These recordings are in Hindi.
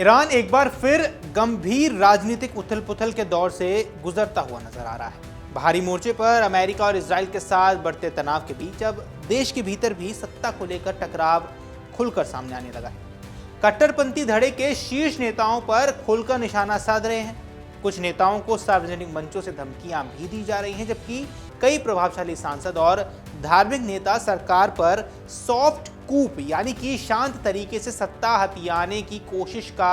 ईरान एक बार फिर गंभीर राजनीतिक उथल-पुथल के दौर से गुजरता हुआ नजर आ रहा है। बाहरी मोर्चे पर अमेरिका और इजराइल के साथ बढ़ते तनाव के बीच अब देश के भीतर भी सत्ता को लेकर टकराव खुलकर सामने आने लगा है। कट्टरपंथी धड़े के शीर्ष नेताओं पर खुलकर निशाना साध रहे हैं। कुछ नेताओं को सार्वजनिक मंचों से धमकियां भी दी जा रही हैं, जबकि कई प्रभावशाली सांसद और धार्मिक नेता सरकार पर सॉफ्ट कूप यानी कि शांत तरीके से सत्ता हथियाने की कोशिश का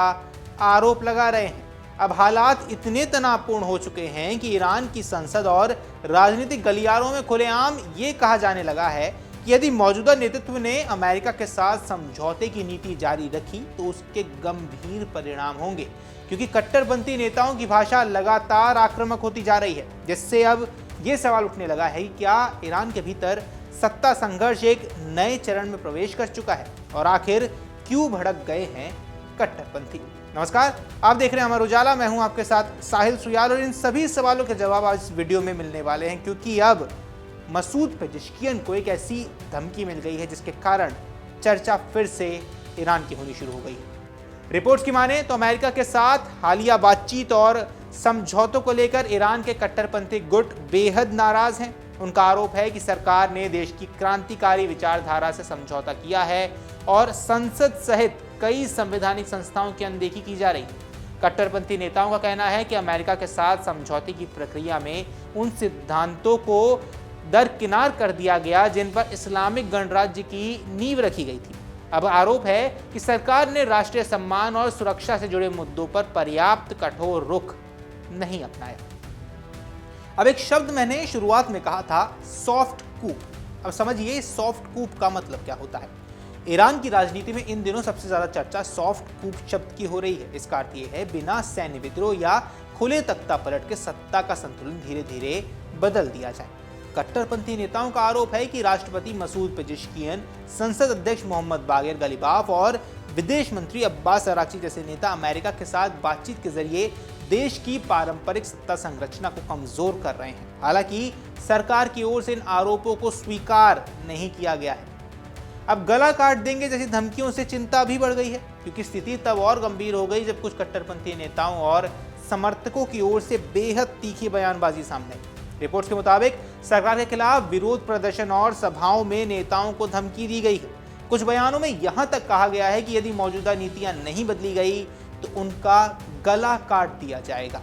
आरोप लगा रहे हैं। अब हालात इतने तनावपूर्ण हो चुके हैं कि ईरान की संसद और राजनीतिक गलियारों में खुलेआम ये कहा जाने लगा है कि यदि मौजूदा नेतृत्व ने अमेरिका के साथ समझौते की नीति जारी रखी तो उसके गंभीर परिणाम होंगे, क्योंकि कट्टरपंथी नेताओं की भाषा लगातार आक्रामक होती जा रही है, जिससे अब ये सवाल उठने लगा है कि क्या ईरान के भीतर सत्ता संघर्ष एक नए चरण में प्रवेश कर चुका है और आखिर क्यों भड़क गए हैं कट्टरपंथी। नमस्कार, आप देख रहे हैं अमर उजाला। मैं हूं आपके साथ साहिल सुयाल और इन सभी सवालों के जवाब आज इस वीडियो में मिलने वाले हैं, क्योंकि अब मसूद पेजेश्कियन को एक ऐसी धमकी मिल गई है जिसके कारण चर्चा फिर से ईरान की होनी शुरू हो गई है। रिपोर्ट्स की माने तो अमेरिका के साथ हालिया बातचीत और समझौतों को लेकर ईरान के कट्टरपंथी गुट बेहद नाराज हैं। उनका आरोप है कि सरकार ने देश की क्रांतिकारी विचारधारा से समझौता किया है और संसद सहित कई संवैधानिक संस्थाओं की अनदेखी की जा रही है। कट्टरपंथी नेताओं का कहना है कि अमेरिका के साथ समझौते की प्रक्रिया में उन सिद्धांतों को दरकिनार कर दिया गया जिन पर इस्लामिक गणराज्य की नींव रखी गई थी। अब आरोप है कि सरकार ने राष्ट्रीय सम्मान और सुरक्षा से जुड़े मुद्दों पर पर्याप्त कठोर रुख नहीं अपनाया। अब एक शब्द मैंने शुरुआत में कहा था, सॉफ्ट कूप। अब समझिए सॉफ्ट कूप का मतलब क्या होता है। ईरान की राजनीति में इन दिनों सबसे ज्यादा चर्चा सॉफ्ट कूप शब्द की हो रही है। इसका अर्थ यह है बिना सैन्य विद्रोह या खुले तख्ता पलट के सत्ता का संतुलन धीरे धीरे बदल दिया जाए। कट्टरपंथी नेताओं का आरोप है कि राष्ट्रपति मसूद पेजेश्कियन, संसद अध्यक्ष मोहम्मद बागेर गलीबाफ और विदेश मंत्री अब्बास अराक्ची जैसे नेता अमेरिका के साथ बातचीत के जरिए देश की पारंपरिक सत्ता संरचना को कमजोर कर रहे हैं। हालांकि सरकार की ओर से इन आरोपों को स्वीकार नहीं किया गया है। अब गला काट देंगे जैसी धमकियों से चिंता भी बढ़ गई है, क्योंकि स्थिति तब और गंभीर हो गई जब कुछ कट्टरपंथी नेताओं और समर्थकों की ओर से बेहद तीखी बयानबाजी सामने आई। रिपोर्ट्स के मुताबिक सरकार के खिलाफ विरोध प्रदर्शन और सभाओं में नेताओं को धमकी दी गई है। कुछ बयानों में यहां तक कहा गया है कि यदि मौजूदा नीतियां नहीं बदली गई तो उनका गला काट दिया जाएगा।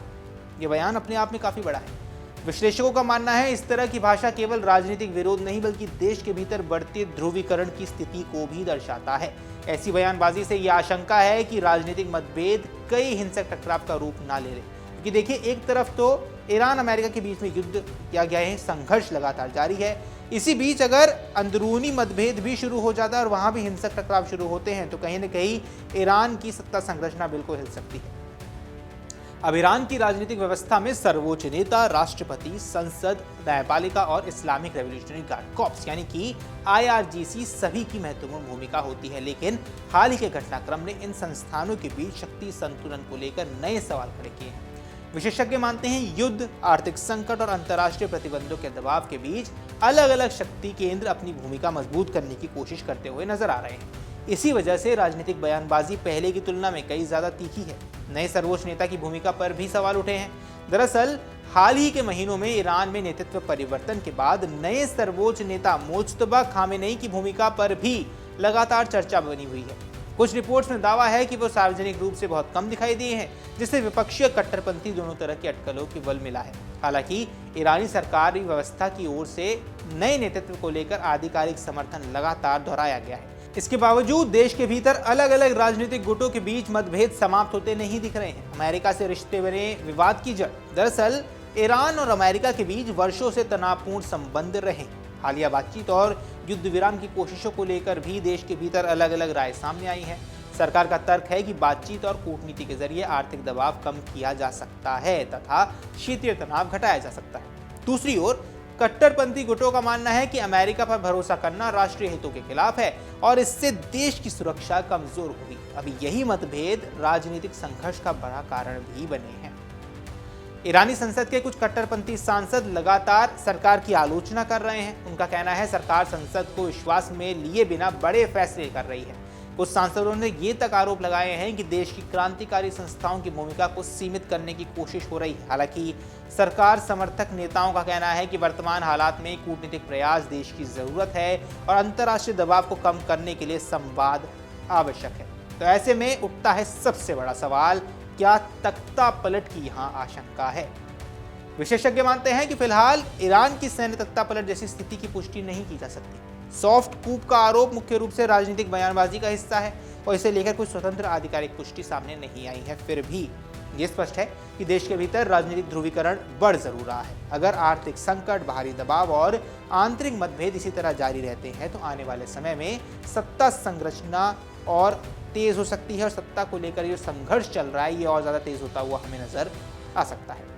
यह बयान अपने आप में काफी बड़ा है। विश्लेषकों का मानना है इस तरह की भाषा केवल राजनीतिक विरोध नहीं बल्कि देश के भीतर बढ़ते ध्रुवीकरण की स्थिति को भी दर्शाता है। ऐसी बयानबाजी से यह आशंका है कि राजनीतिक मतभेद कई हिंसक टकराव का रूप ना ले रहे, क्योंकि देखिए एक तरफ तो ईरान अमेरिका के बीच में युद्ध किया गया है, संघर्ष लगातार जारी है। इसी बीच अगर अंदरूनी मतभेद भी शुरू हो जाता है और वहां भी हिंसक टकराव शुरू होते हैं तो कहीं न कहीं ईरान की सत्ता संरचना बिल्कुल हिल सकती है। अब ईरान की राजनीतिक व्यवस्था में सर्वोच्च नेता, राष्ट्रपति, संसद, न्यायपालिका और इस्लामिक रेवोल्यूशनरी गार्ड कॉर्प्स यानी कि IRGC सभी की महत्वपूर्ण भूमिका होती है। लेकिन हाल ही के घटनाक्रम ने इन संस्थानों के बीच शक्ति संतुलन को लेकर नए सवाल खड़े किए हैं। विशेषज्ञ मानते हैं युद्ध, आर्थिक संकट और अंतर्राष्ट्रीय प्रतिबंधों के दबाव के बीच अलग अलग शक्ति केंद्र अपनी भूमिका मजबूत करने की कोशिश करते हुए नजर आ रहे हैं। इसी वजह से राजनीतिक बयानबाजी पहले की तुलना में कई ज्यादा तीखी है। नए सर्वोच्च नेता की भूमिका पर भी सवाल उठे हैं। दरअसल हाल ही के महीनों में ईरान में नेतृत्व परिवर्तन के बाद नए सर्वोच्च नेता मुज्तबा खामेनेई की भूमिका पर भी लगातार चर्चा बनी हुई है। कुछ रिपोर्ट्स में दावा है कि वो सार्वजनिक रूप से बहुत कम दिखाई दिए हैं, जिससे विपक्षी और कट्टरपंथी दोनों तरह की अटकलों की बल मिला है। हालांकि ईरानी सरकारी व्यवस्था की ओर से नए नेतृत्व को लेकर आधिकारिक समर्थन लगातार दोहराया गया है। इसके बावजूद देश के भीतर अलग अलग राजनीतिक गुटों के बीच मतभेद समाप्त होते नहीं दिख रहे हैं। अमेरिका से रिश्ते बने विवाद की जड़ दरअसल ईरान और अमेरिका के बीच वर्षों से तनावपूर्ण संबंध रहे। हालिया बातचीत और युद्ध विराम की कोशिशों को लेकर भी देश के भीतर अलग अलग राय सामने आई है। सरकार का तर्क है कि बातचीत और कूटनीति के जरिए आर्थिक दबाव कम किया जा सकता है तथा क्षेत्रीय तनाव घटाया जा सकता है। दूसरी ओर कट्टरपंथी गुटों का मानना है कि अमेरिका पर भरोसा करना राष्ट्रीय हितों के खिलाफ है और इससे देश की सुरक्षा कमजोर होगी। अभी यही मतभेद राजनीतिक संघर्ष का बड़ा कारण भी बने हैं। ईरानी संसद के कुछ कट्टरपंथी सांसद लगातार सरकार की आलोचना कर रहे हैं। उनका कहना है सरकार संसद को विश्वास में लिए बिना बड़े फैसले कर रही है। कुछ सांसदों ने ये तक आरोप लगाए हैं कि देश की क्रांतिकारी संस्थाओं की भूमिका को सीमित करने की कोशिश हो रही है। हालांकि सरकार समर्थक नेताओं का कहना है कि वर्तमान हालात में कूटनीतिक प्रयास देश की जरूरत है और अंतर्राष्ट्रीय दबाव को कम करने के लिए संवाद आवश्यक है। तो ऐसे में उठता है सबसे बड़ा सवाल, क्या तख्ता पलट की यहां आशंका है? विशेषज्ञ मानते हैं कि फिलहाल ईरान की सैन्य तख्ता पलट जैसी स्थिति की पुष्टि नहीं की जा सकती। सॉफ्ट कूप का आरोप मुख्य रूप से राजनीतिक बयानबाजी का हिस्सा है और इसे लेकर कोई स्वतंत्र आधिकारिक पुष्टि सामने नहीं आई है। फिर भी ये स्पष्ट है कि देश के भीतर राजनीतिक ध्रुवीकरण बढ़ जरूर रहा है। अगर आर्थिक संकट, बाहरी दबाव और आंतरिक मतभेद इसी तरह जारी रहते हैं तो आने वाले समय में सत्ता संरचना और तेज हो सकती है और सत्ता को लेकर जो संघर्ष चल रहा है ये और ज्यादा तेज होता हुआ हमें नजर आ सकता है।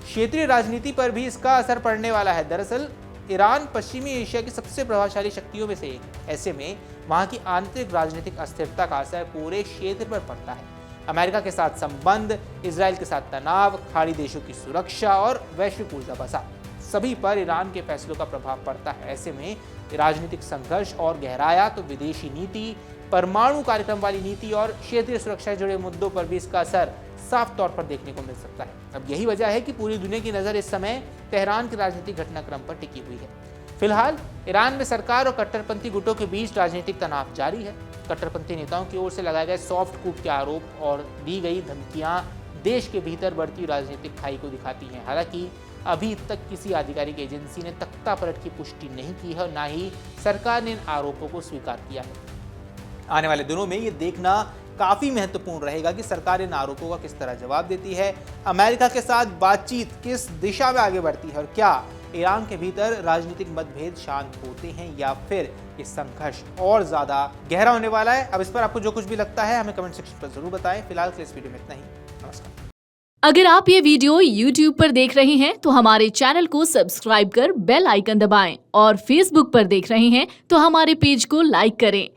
क्षेत्रीय राजनीति पर भी इसका असर पड़ने वाला है। दरअसल ईरान पश्चिमी एशिया की सबसे प्रभावशाली शक्तियों में से एक है। ऐसे में वहां की आंतरिक राजनीतिक अस्थिरता का असर पूरे क्षेत्र पर पड़ता है। अमेरिका के साथ संबंध, इजराइल के साथ तनाव, खाड़ी देशों की सुरक्षा और वैश्विक ऊर्जा बाजार, सभी पर ईरान के फैसलों का प्रभाव पड़ता है। ऐसे में राजनीतिक संघर्ष और गहराया तो विदेशी नीति, परमाणु कार्यक्रम वाली नीति और क्षेत्रीय सुरक्षा से जुड़े मुद्दों पर भी इसका असर साफ तौर पर देखने को मिल सकता है। अब यही वजह है कि पूरी दुनिया की नजर इस समय तेहरान के राजनीतिक घटनाक्रम पर टिकी हुई है। फिलहाल ईरान में सरकार और कट्टरपंथी गुटों के बीच राजनीतिक तनाव जारी है। कट्टरपंथी नेताओं की ओर से लगाए गए सॉफ्ट कूप के आरोप और दी गई धमकियां देश के भीतर बढ़ती राजनीतिक खाई को दिखाती हैं। हालांकि अभी तक किसी आधिकारिक एजेंसी ने तख्ता पलट की पुष्टि नहीं की है और न ही सरकार ने इन आरोपों को स्वीकार किया है। आने वाले दिनों में ये देखना काफी महत्वपूर्ण रहेगा कि सरकार इन आरोपों का किस तरह जवाब देती है, अमेरिका के साथ बातचीत किस दिशा में आगे बढ़ती है और क्या ईरान के भीतर राजनीतिक मतभेद शांत होते हैं या फिर ये संघर्ष और ज्यादा गहरा होने वाला है। अब इस पर आपको जो कुछ भी लगता है हमें कमेंट सेक्शन पर जरूर बताएं। फिलहाल के इस वीडियो में इतना ही। नमस्कार। अगर आप ये वीडियो YouTube पर देख रहे हैं तो हमारे चैनल को सब्सक्राइब कर बेल आइकन दबाएं और Facebook पर देख रहे हैं तो हमारे पेज को लाइक करें।